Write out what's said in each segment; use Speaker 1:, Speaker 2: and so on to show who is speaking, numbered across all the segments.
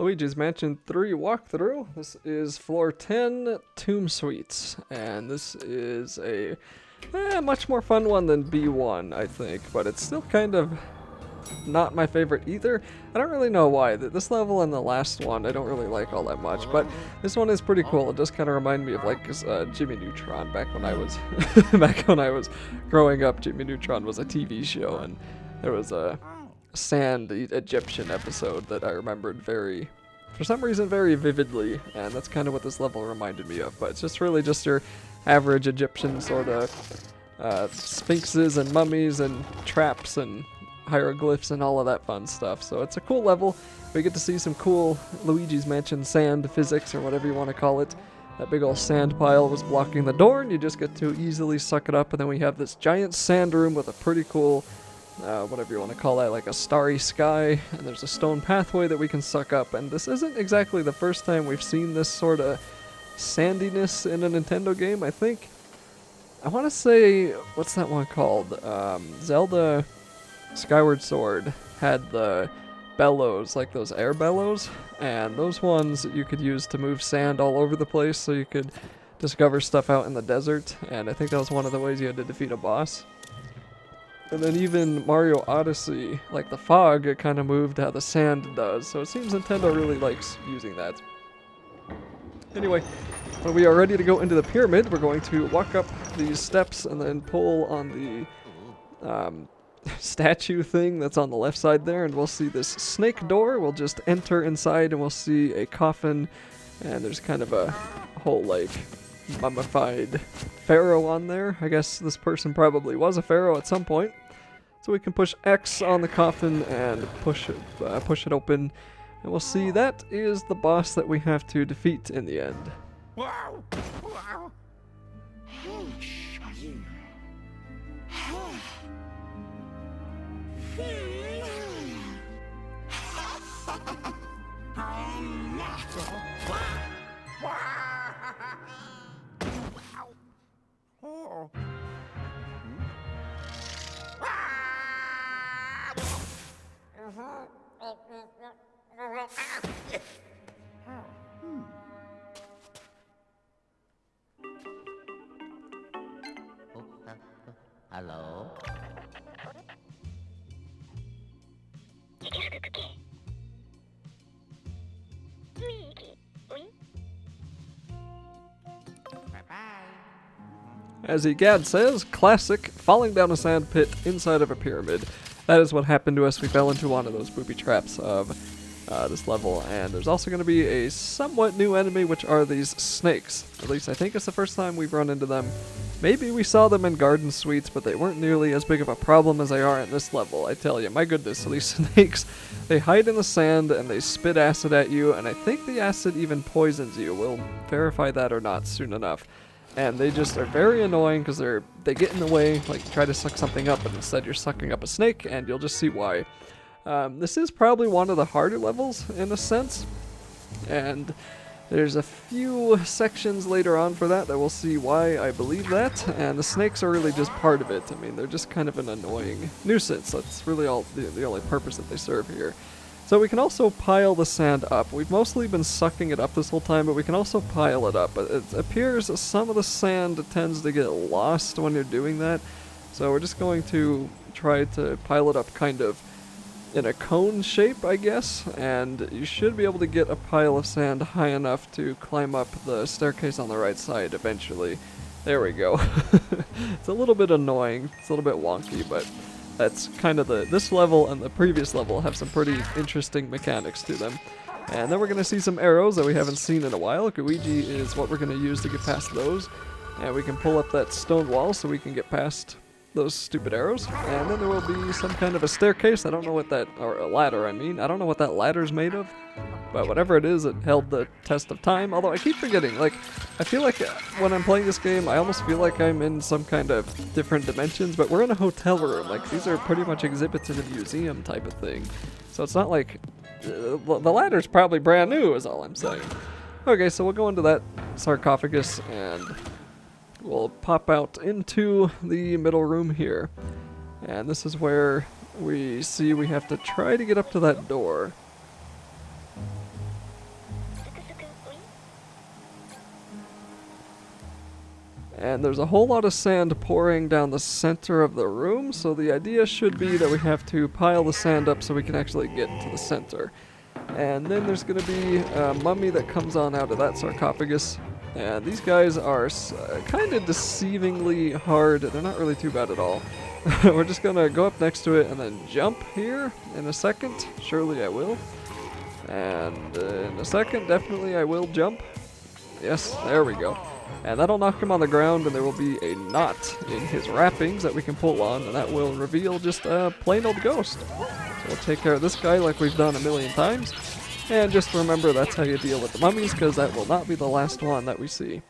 Speaker 1: Luigi's Mansion 3 walkthrough. This is floor 10, Tomb Suites, and this is a much more fun one than B1, I think, but it's still kind of not my favorite either. I don't really know why. This level and the last one I don't really like all that much, but this one is pretty cool. It does kind of remind me of like Jimmy Neutron back when I was growing up. Jimmy Neutron was a TV show, and there was a sand Egyptian episode that I remembered for some reason very vividly, and that's kind of what this level reminded me of. But it's just really just your average Egyptian sort of sphinxes and mummies and traps and hieroglyphs and all of that fun stuff. So it's a cool level. We get to see some cool Luigi's Mansion sand physics, or whatever you want to call it. That big old sand pile was blocking the door, and you just get to easily suck it up. And then we have this giant sand room with a pretty cool whatever you want to call that, like a starry sky, and there's a stone pathway that we can suck up. And this isn't exactly the first time we've seen this sort of sandiness in a Nintendo game. I think, I want to say, what's that one called? Zelda Skyward Sword had the bellows, like those air bellows, and those ones you could use to move sand all over the place so you could discover stuff out in the desert, and I think that was one of the ways you had to defeat a boss. And then even Mario Odyssey, like the fog, it kind of moved how the sand does. So it seems Nintendo really likes using that. Anyway, when we are ready to go into the pyramid, we're going to walk up these steps and then pull on the statue thing that's on the left side there. And we'll see this snake door. We'll just enter inside and we'll see a coffin. And there's kind of a whole, like, mummified pharaoh on there. I guess this person probably was a pharaoh at some point. So we can push X on the coffin and push it open, and we'll see that is the boss that we have to defeat in the end.
Speaker 2: Hello?
Speaker 1: As Egad says, classic, falling down a sand pit inside of a pyramid. That is what happened to us. We fell into one of those booby traps of this level, and there's also going to be a somewhat new enemy, which are these snakes. At least I think it's the first time we've run into them. Maybe we saw them in Garden Suites, but they weren't nearly as big of a problem as they are in this level. I tell you, my goodness, these snakes, they hide in the sand and they spit acid at you, and I think the acid even poisons you. We'll verify that or not soon enough. And they just are very annoying because they get in the way, like try to suck something up, but instead you're sucking up a snake, and you'll just see why. This is probably one of the harder levels in a sense, and there's a few sections later on for that we'll see why I believe that, and the snakes are really just part of it. I mean, they're just kind of an annoying nuisance. That's really all the only purpose that they serve here. So we can also pile the sand up. We've mostly been sucking it up this whole time, but we can also pile it up. It appears some of the sand tends to get lost when you're doing that, so we're just going to try to pile it up kind of in a cone shape, I guess, and you should be able to get a pile of sand high enough to climb up the staircase on the right side eventually. There we go. It's a little bit annoying, it's a little bit wonky, but that's kind of this level and the previous level have some pretty interesting mechanics to them. And then we're going to see some arrows that we haven't seen in a while. Luigi is what we're going to use to get past those. And we can pull up that stone wall so we can get past those stupid arrows. And then there will be some kind of a staircase. I don't know what that, or a ladder I mean. I don't know what that ladder's made of. But whatever it is, it held the test of time. Although I keep forgetting, like, I feel like when I'm playing this game, I almost feel like I'm in some kind of different dimensions. But we're in a hotel room. Like, these are pretty much exhibits in a museum type of thing. So it's not like, the ladder's probably brand new is all I'm saying. Okay, so we'll go into that sarcophagus and we'll pop out into the middle room here. And this is where we see we have to try to get up to that door. And there's a whole lot of sand pouring down the center of the room, so the idea should be that we have to pile the sand up so we can actually get to the center. And then there's going to be a mummy that comes on out of that sarcophagus. And these guys are kind of deceivingly hard. They're not really too bad at all. We're just going to go up next to it and then jump here in a second. Surely I will. And in a second, definitely I will jump. Yes, there we go. And that'll knock him on the ground, and there will be a knot in his wrappings that we can pull on, and that will reveal just a plain old ghost. So we'll take care of this guy like we've done a million times. And just remember, that's how you deal with the mummies, because that will not be the last one that we see.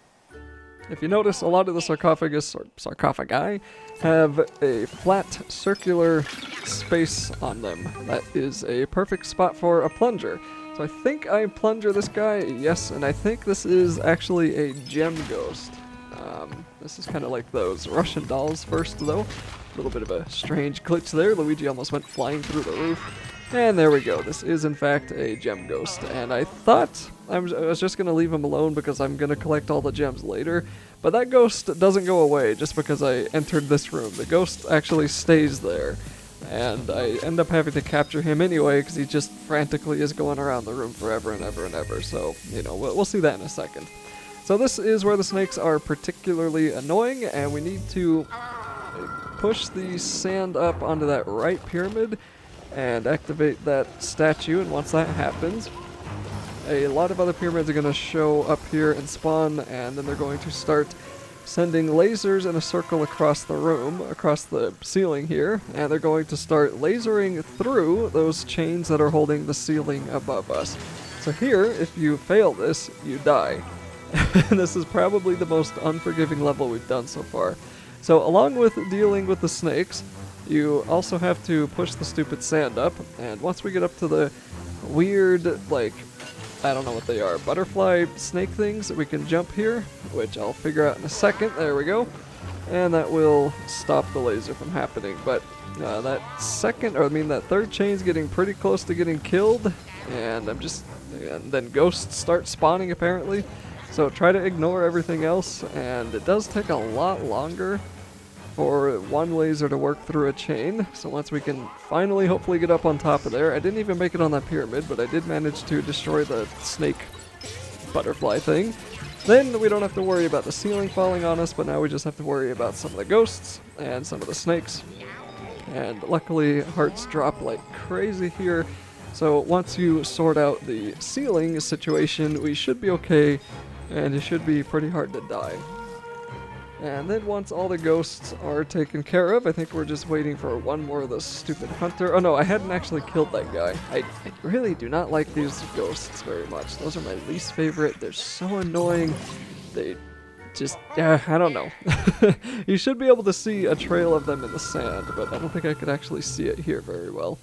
Speaker 1: If you notice, a lot of the sarcophagus, or sarcophagi, have a flat circular space on them. That is a perfect spot for a plunger. So I think I plunger this guy, yes, and I think this is actually a gem ghost. This is kind of like those Russian dolls first, though. A little bit of a strange glitch there. Luigi almost went flying through the roof. And there we go. This is, in fact, a gem ghost. And I thought I was just going to leave him alone because I'm going to collect all the gems later. But that ghost doesn't go away just because I entered this room. The ghost actually stays there. And I end up having to capture him anyway because he just frantically is going around the room forever and ever and ever. So, you know, we'll see that in a second. So this is where the snakes are particularly annoying, and we need to push the sand up onto that right pyramid and activate that statue, and once that happens, a lot of other pyramids are going to show up here and spawn, and then they're going to start sending lasers in a circle across the room, across the ceiling here, and they're going to start lasering through those chains that are holding the ceiling above us. So here, if you fail this, you die. And this is probably the most unforgiving level we've done so far. So along with dealing with the snakes, you also have to push the stupid sand up, and once we get up to the weird, like, I don't know what they are, butterfly snake things, we can jump here, which I'll figure out in a second. There we go. And that will stop the laser from happening. But that third chain's getting pretty close to getting killed, and then ghosts start spawning apparently. So try to ignore everything else, and it does take a lot longer for one laser to work through a chain. So once we can finally hopefully get up on top of there, I didn't even make it on that pyramid, but I did manage to destroy the snake butterfly thing. Then we don't have to worry about the ceiling falling on us, but now we just have to worry about some of the ghosts and some of the snakes. And luckily hearts drop like crazy here. So once you sort out the ceiling situation, we should be okay, and it should be pretty hard to die. And then once all the ghosts are taken care of, I think we're just waiting for one more of the stupid hunter. Oh no, I hadn't actually killed that guy. I really do not like these ghosts very much. Those are my least favorite. They're so annoying. They just, I don't know. You should be able to see a trail of them in the sand, but I don't think I could actually see it here very well.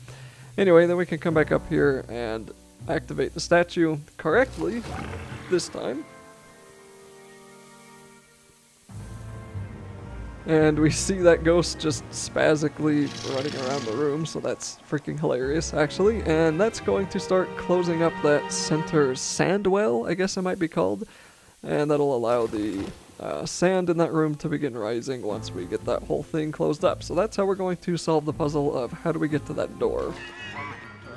Speaker 1: Anyway, then we can come back up here and activate the statue correctly this time. And we see that ghost just spasically running around the room, so that's freaking hilarious, actually. And that's going to start closing up that center sand well, I guess it might be called. And that'll allow the sand in that room to begin rising once we get that whole thing closed up. So that's how we're going to solve the puzzle of how do we get to that door.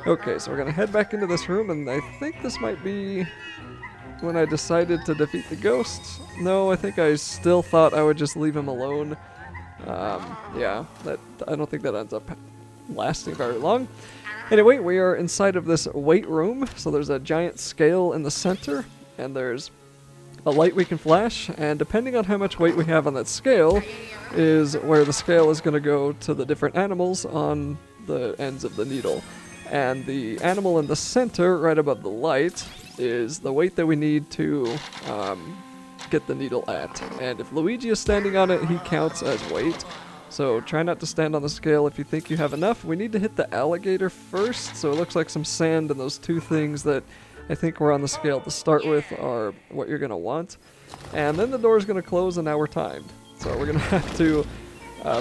Speaker 1: Okay, so we're going to head back into this room, and I think this might be when I decided to defeat the ghosts. No, I think I still thought I would just leave him alone. Yeah, I don't think that ends up lasting very long. Anyway, we are inside of this weight room, so there's a giant scale in the center, and there's a light we can flash, and depending on how much weight we have on that scale is where the scale is going to go to the different animals on the ends of the needle. And the animal in the center, right above the light, is the weight that we need to get the needle at. And if Luigi is standing on it, he counts as weight. So try not to stand on the scale if you think you have enough. We need to hit the alligator first, so it looks like some sand and those two things that I think were on the scale to start with are what you're going to want. And then the door is going to close, and now we're timed. So we're going to have to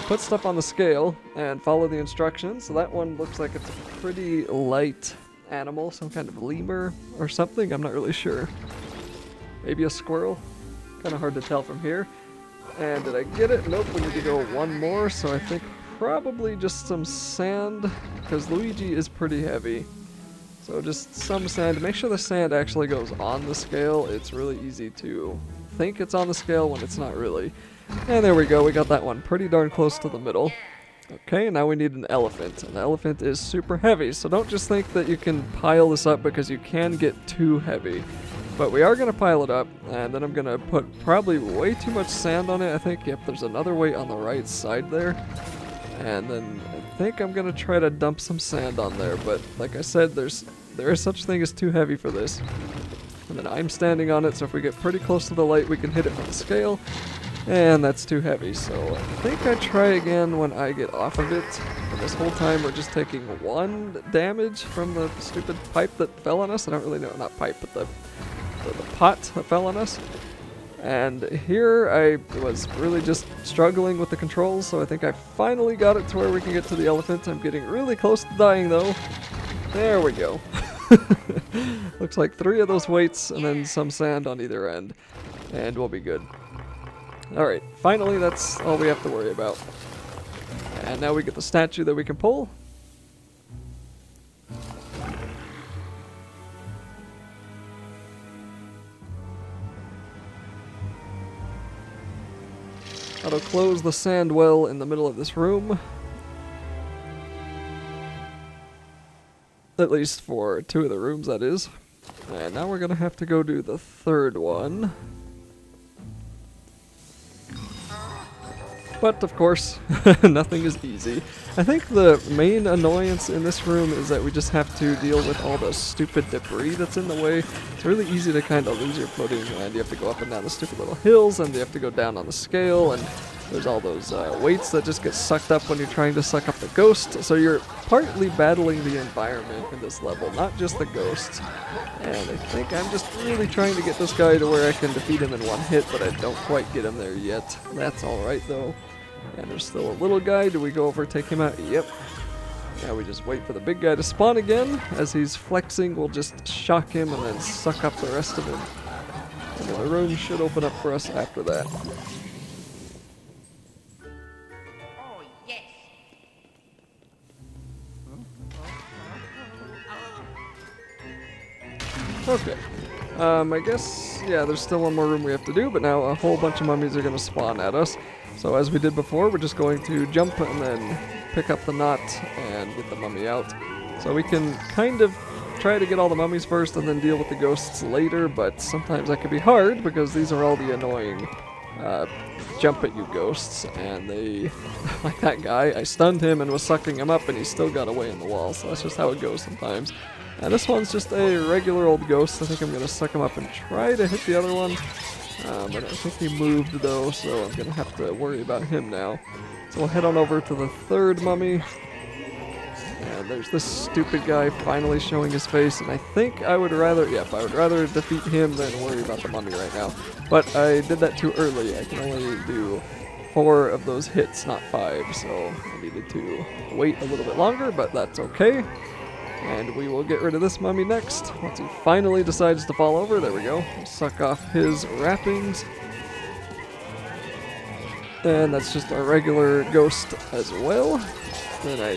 Speaker 1: put stuff on the scale and follow the instructions. So that one looks like it's a pretty light animal, some kind of lemur or something, I'm not really sure. Maybe a squirrel? Kind of hard to tell from here. And did I get it? Nope, we need to go one more, so I think probably just some sand, because Luigi is pretty heavy. So just some sand. Make sure the sand actually goes on the scale. It's really easy to think it's on the scale when it's not really. And there we go, we got that one pretty darn close to the middle. Okay, now we need an elephant. An elephant is super heavy, so don't just think that you can pile this up because you can get too heavy. But we are going to pile it up, and then I'm going to put probably way too much sand on it. I think, yep, there's another weight on the right side there. And then I think I'm going to try to dump some sand on there, but like I said, there is such a thing as too heavy for this. And then I'm standing on it, so if we get pretty close to the light, we can hit it from the scale. And that's too heavy, so I think I try again when I get off of it. And this whole time we're just taking 1 damage from the stupid pipe that fell on us. I don't really know, not pipe, but the pot that fell on us. And here I was really just struggling with the controls, so I think I finally got it to where we can get to the elephant. I'm getting really close to dying though. There we go. Looks like 3 of those weights and then some sand on either end. And we'll be good. Alright, finally that's all we have to worry about. And now we get the statue that we can pull. That'll close the sand well in the middle of this room. At least for 2 of the rooms, that is. And now we're gonna have to go do the 3rd one. But of course, nothing is easy. I think the main annoyance in this room is that we just have to deal with all the stupid debris that's in the way. It's really easy to kind of lose your footing, and you have to go up and down the stupid little hills, and you have to go down on the scale, and there's all those weights that just get sucked up when you're trying to suck up the ghost. So you're partly battling the environment in this level, not just the ghosts. And I think I'm just really trying to get this guy to where I can defeat him in 1 hit, but I don't quite get him there yet. That's alright though. And there's still a little guy. Do we go over take him out? Yep. Now we just wait for the big guy to spawn again. As he's flexing, we'll just shock him and then suck up the rest of him. And then the room should open up for us after that.
Speaker 2: Oh, yes.
Speaker 1: Okay. I guess, yeah, there's still 1 more room we have to do, but now a whole bunch of mummies are going to spawn at us. So as we did before, we're just going to jump and then pick up the knot and get the mummy out. So we can kind of try to get all the mummies first and then deal with the ghosts later, but sometimes that can be hard because these are all the annoying jump at you ghosts, and they, like that guy, I stunned him and was sucking him up and he still got away in the wall, so that's just how it goes sometimes. And this one's just a regular old ghost. I think I'm going to suck him up and try to hit the other one. I don't think he moved though, so I'm going to have to worry about him now. So we'll head on over to the 3rd mummy. And there's this stupid guy finally showing his face, and I think I would rather, yep, I would rather defeat him than worry about the mummy right now. But I did that too early. I can only do 4 of those hits, not 5, so I needed to wait a little bit longer, but that's okay. And we will get rid of this mummy next. Once he finally decides to fall over, there we go. We'll suck off his wrappings. And that's just a regular ghost as well. Then I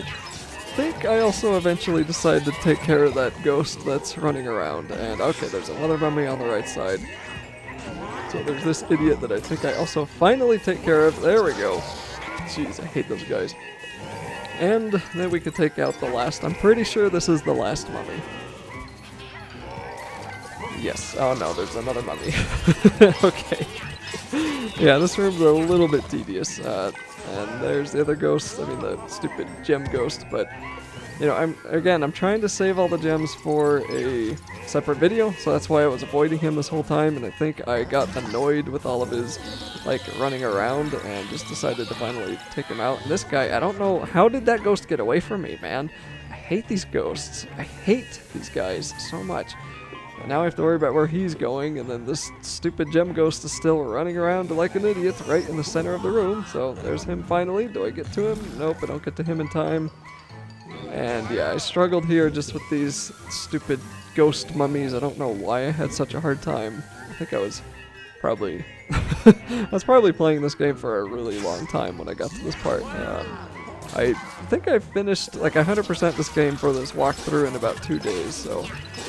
Speaker 1: think I also eventually decide to take care of that ghost that's running around. And okay, there's another mummy on the right side. So there's this idiot that I think I also finally take care of. There we go. Jeez, I hate those guys. And then we could take out the last. I'm pretty sure this is the last mummy. Yes. Oh no, there's another mummy. Okay. Yeah, this room's a little bit tedious. And there's the other ghost. I mean, the stupid gem ghost. But, you know, I'm trying to save all the gems for a separate video. So that's why I was avoiding him this whole time. And I think I got annoyed with all of his, like, running around and just decided to finally take him out. And this guy, I don't know, how did that ghost get away from me, man? I hate these ghosts. I hate these guys so much. And now I have to worry about where he's going, and then this stupid gem ghost is still running around like an idiot right in the center of the room. So there's him finally. Do I get to him? Nope, I don't get to him in time. And yeah, I struggled here just with these stupid ghost mummies. I don't know why I had such a hard time. I think I was probably I was probably playing this game for a really long time when I got to this part. I think I finished like 100% this game for this walkthrough in about 2 days, so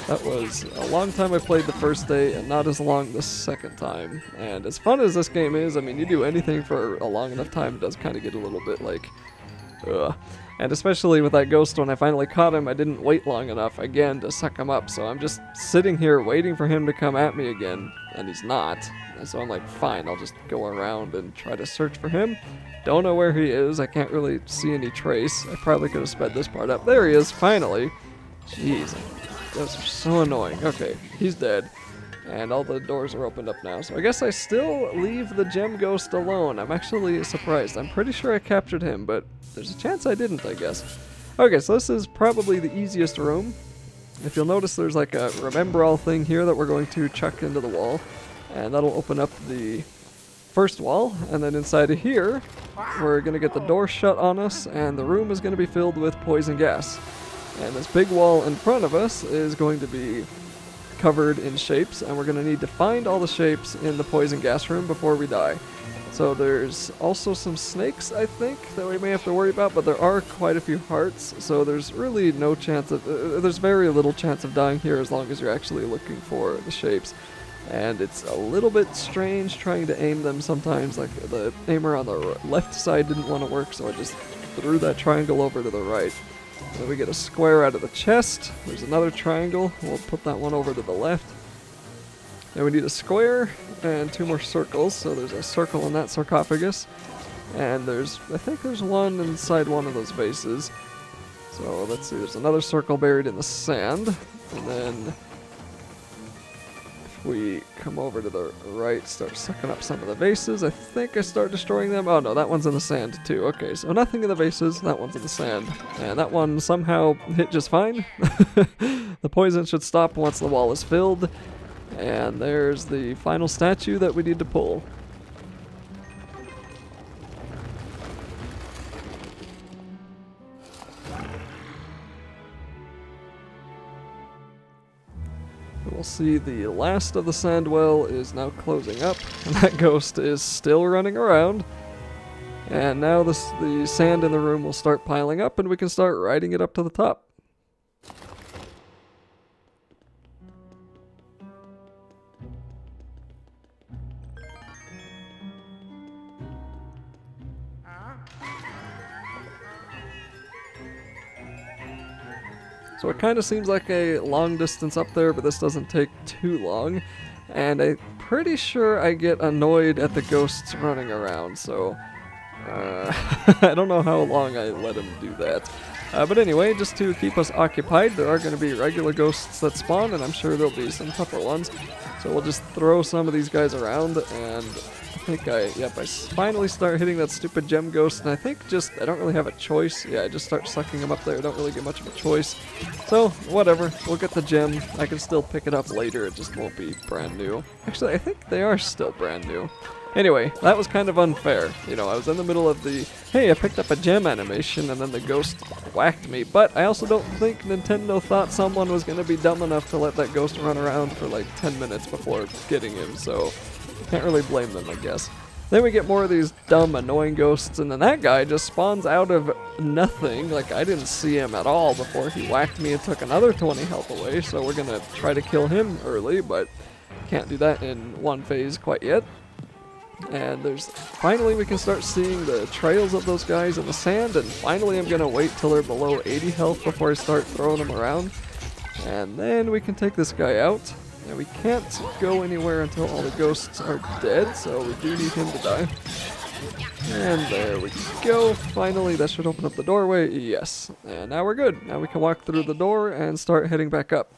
Speaker 1: that was a long time I played the first day and not as long the second time. And as fun as this game is, I mean, you do anything for a long enough time, it does kind of get a little bit like, ugh. And especially with that ghost, when I finally caught him, I didn't wait long enough, again, to suck him up. So I'm just sitting here waiting for him to come at me again, and he's not. And so I'm like, fine, I'll just go around and try to search for him. Don't know where he is. I can't really see any trace. I probably could have sped this part up. There he is, finally. Jeez, those are so annoying. Okay, he's dead. And all the doors are opened up now. So I guess I still leave the gem ghost alone. I'm actually surprised. I'm pretty sure I captured him, but there's a chance I didn't, I guess. Okay, so this is probably the easiest room. If you'll notice, there's like a remember all thing here that we're going to chuck into the wall. And that'll open up the first wall. And then inside of here, we're going to get the door shut on us. And the room is going to be filled with poison gas. And this big wall in front of us is going to be covered in shapes, and we're going to need to find all the shapes in the poison gas room before we die. So there's also some snakes, I think, that we may have to worry about, but there are quite a few hearts, so there's really no chance of, there's very little chance of dying here as long as you're actually looking for the shapes. And it's a little bit strange trying to aim them sometimes, like the aimer on the left side didn't want to work, so I just threw that triangle over to the right. Then we get a square out of the chest. There's another triangle. We'll put that one over to the left. Then we need a square and 2 more circles. So there's a circle in that sarcophagus. And I think there's one inside one of those vases. So let's see, there's another circle buried in the sand. And then if we come over to the right, start sucking up some of the vases. I think I start destroying them. Oh no, that one's in the sand too. Okay, so nothing in the vases, that one's in the sand. And that one somehow hit just fine. The poison should stop once the wall is filled. And there's the final statue that we need to pull. We'll see the last of the sand well is now closing up, and that ghost is still running around. And now the sand in the room will start piling up, and we can start riding it up to the top. So it kind of seems like a long distance up there, but this doesn't take too long. And I'm pretty sure I get annoyed at the ghosts running around, so I don't know how long I let him do that. But anyway, just to keep us occupied, there are going to be regular ghosts that spawn, and I'm sure there'll be some tougher ones. So we'll just throw some of these guys around, and I think I finally start hitting that stupid gem ghost, and I think I don't really have a choice. Yeah, I just start sucking them up there. I don't really get much of a choice. So, whatever. We'll get the gem. I can still pick it up later. It just won't be brand new. Actually, I think they are still brand new. Anyway, that was kind of unfair. You know, I was in the middle of the, hey, I picked up a gem animation, and then the ghost whacked me. But I also don't think Nintendo thought someone was going to be dumb enough to let that ghost run around for like 10 minutes before getting him, so can't really blame them, I guess. Then we get more of these dumb, annoying ghosts, and then that guy just spawns out of nothing. Like, I didn't see him at all before he whacked me and took another 20 health away, so we're going to try to kill him early, but can't do that in one phase quite yet. And finally we can start seeing the trails of those guys in the sand, and finally I'm going to wait till they're below 80 health before I start throwing them around. And then we can take this guy out. And we can't go anywhere until all the ghosts are dead, so we do need him to die. And there we go. Finally, that should open up the doorway. Yes. And now we're good. Now we can walk through the door and start heading back up.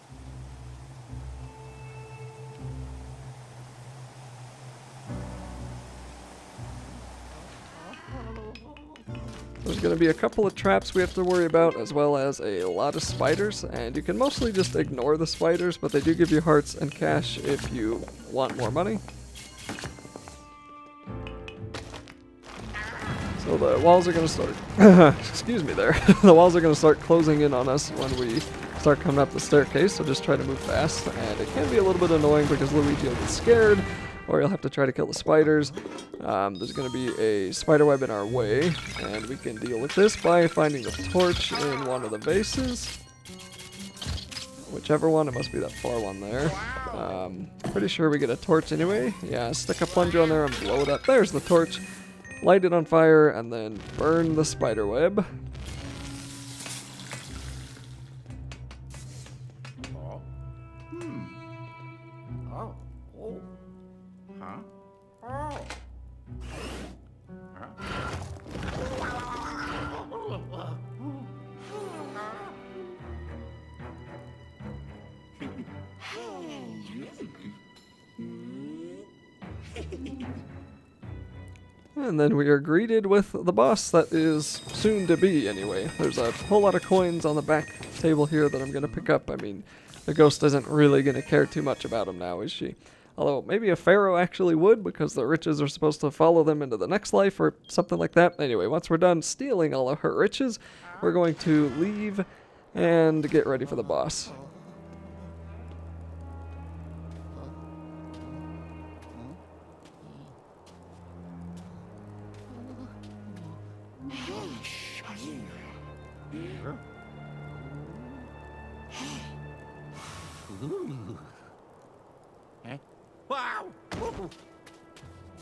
Speaker 1: There's going to be a couple of traps we have to worry about, as well as a lot of spiders, and you can mostly just ignore the spiders, but they do give you hearts and cash if you want more money. So the walls are going to start, excuse me there, the walls are going to start closing in on us when we start coming up the staircase, so just try to move fast, and it can be a little bit annoying because Luigi will get scared, or you'll have to try to kill the spiders. There's going to be a spider web in our way, and we can deal with this by finding the torch in one of the vases. Whichever one, it must be that far one there. Pretty sure we get a torch anyway. Yeah, stick a plunger on there and blow it up. There's the torch. Light it on fire and then burn the spider web.
Speaker 3: Oh. Oh. Oh. Huh? Oh.
Speaker 1: And then we are greeted with the boss that is soon to be anyway. There's a whole lot of coins on the back table here that I'm going to pick up. I mean, the ghost isn't really going to care too much about them now, is she? Although maybe a pharaoh actually would, because the riches are supposed to follow them into the next life or something like that. Anyway, once we're done stealing all of her riches, we're going to leave and get ready for the boss.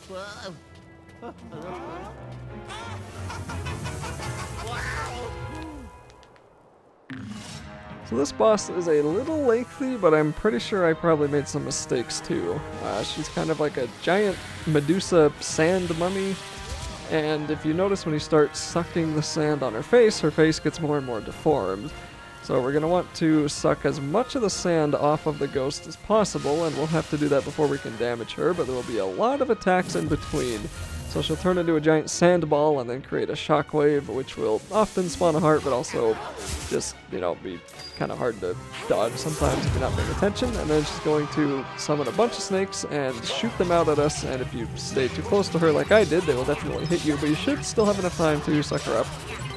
Speaker 3: Wow!
Speaker 1: So this boss is a little lengthy, but I'm pretty sure I probably made some mistakes too. She's kind of like a giant Medusa sand mummy, and if you notice when you start sucking the sand on her face gets more and more deformed. So we're going to want to suck as much of the sand off of the ghost as possible, and we'll have to do that before we can damage her, but there will be a lot of attacks in between. So she'll turn into a giant sand ball and then create a shockwave, which will often spawn a heart, but also just, you know, be kind of hard to dodge sometimes if you're not paying attention. And then she's going to summon a bunch of snakes and shoot them out at us, and if you stay too close to her like I did, they will definitely hit you, but you should still have enough time to suck her up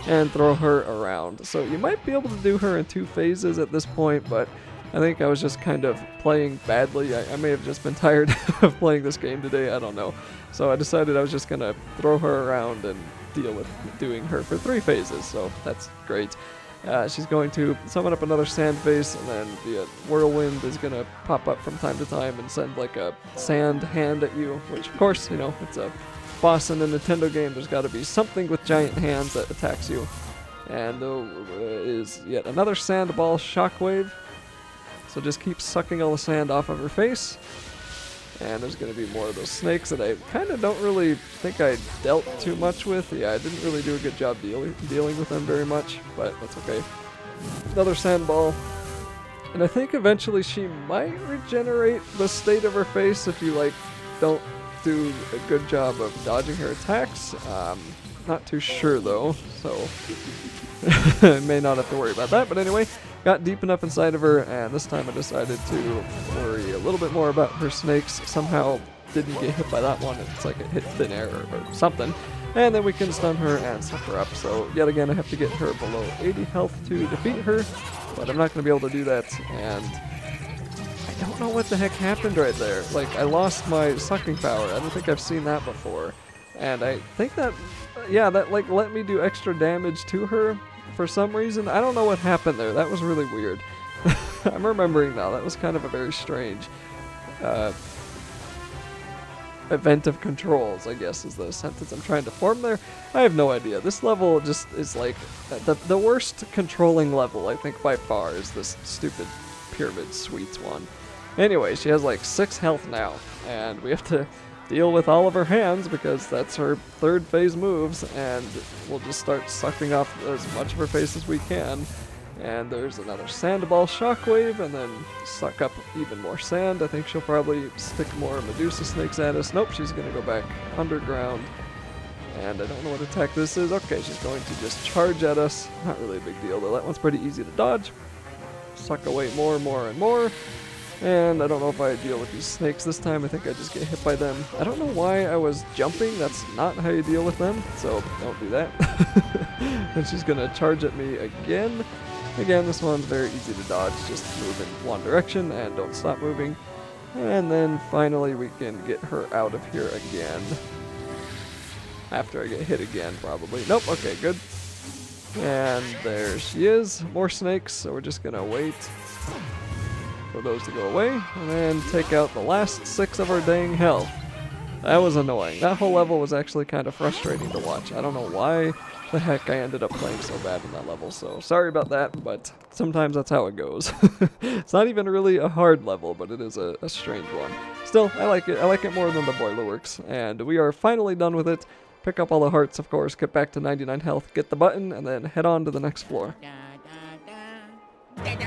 Speaker 1: and throw her around. So you might be able to do her in 2 phases at this point, but I think I was just kind of playing badly. I may have just been tired of playing this game today, I don't know. So I decided I was just going to throw her around and deal with doing her for 3 phases, so that's great. She's going to summon up another sand vase, and then the whirlwind is going to pop up from time to time and send like a sand hand at you, which of course, you know, it's a boss in a Nintendo game. There's got to be something with giant hands that attacks you. And is yet another sand ball shockwave. So just keep sucking all the sand off of her face. And there's going to be more of those snakes that I kind of don't really think I dealt too much with. Yeah, I didn't really do a good job dealing with them very much, but that's okay. Another sand ball. And I think eventually she might regenerate the state of her face if you, like, don't do a good job of dodging her attacks. Not too sure, though, so I may not have to worry about that. But anyway, got deep enough inside of her, and this time I decided to worry a little bit more about her snakes. Somehow didn't get hit by that one. It's like it hit thin air or something. And then we can stun her and suck her up. So yet again, I have to get her below 80 health to defeat her, but I'm not going to be able to do that. And I don't know what the heck happened right there. Like, I lost my sucking power. I don't think I've seen that before. And I think that, yeah, that like let me do extra damage to her for some reason. I don't know what happened there. That was really weird. I'm remembering now. That was kind of a very strange event of controls, I guess, is the sentence I'm trying to form there. I have no idea. This level just is like the worst controlling level, I think, by far, is this stupid pyramid sweets one. Anyway, she has like 6 health now, and we have to deal with all of her hands because that's her 3rd phase moves, and we'll just start sucking off as much of her face as we can. And there's another sandball shockwave, and then suck up even more sand. I think she'll probably stick more Medusa snakes at us. Nope, she's gonna go back underground. And I don't know what attack this is. Okay, she's going to just charge at us. Not really a big deal though. That one's pretty easy to dodge. Suck away more and more and more. And I don't know if I deal with these snakes this time. I think I just get hit by them. I don't know why I was jumping. That's not how you deal with them, so don't do that. And she's gonna charge at me again. Again, this one's very easy to dodge. Just move in one direction and don't stop moving. And then finally we can get her out of here again. After I get hit again, probably. Nope, okay, good. And there she is. More snakes, so we're just gonna wait for those to go away. And then take out the last 6 of her dang health. That was annoying. That whole level was actually kind of frustrating to watch. I don't know why the heck I ended up playing so bad in that level, so sorry about that, but sometimes that's how it goes. It's not even really a hard level, but it is a strange one. Still, I like it. I like it more than the Boiler Works, and we are finally done with it. Pick up all the hearts, of course, get back to 99 health, get the button, and then head on to the next floor.
Speaker 2: Da, da, da, da, da.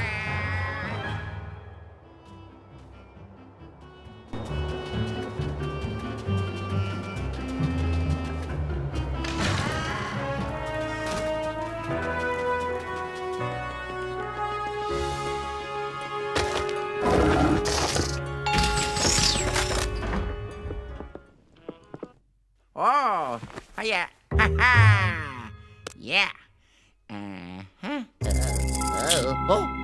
Speaker 2: Oh, yeah. Ha ha. Yeah. Uh-huh. Oh.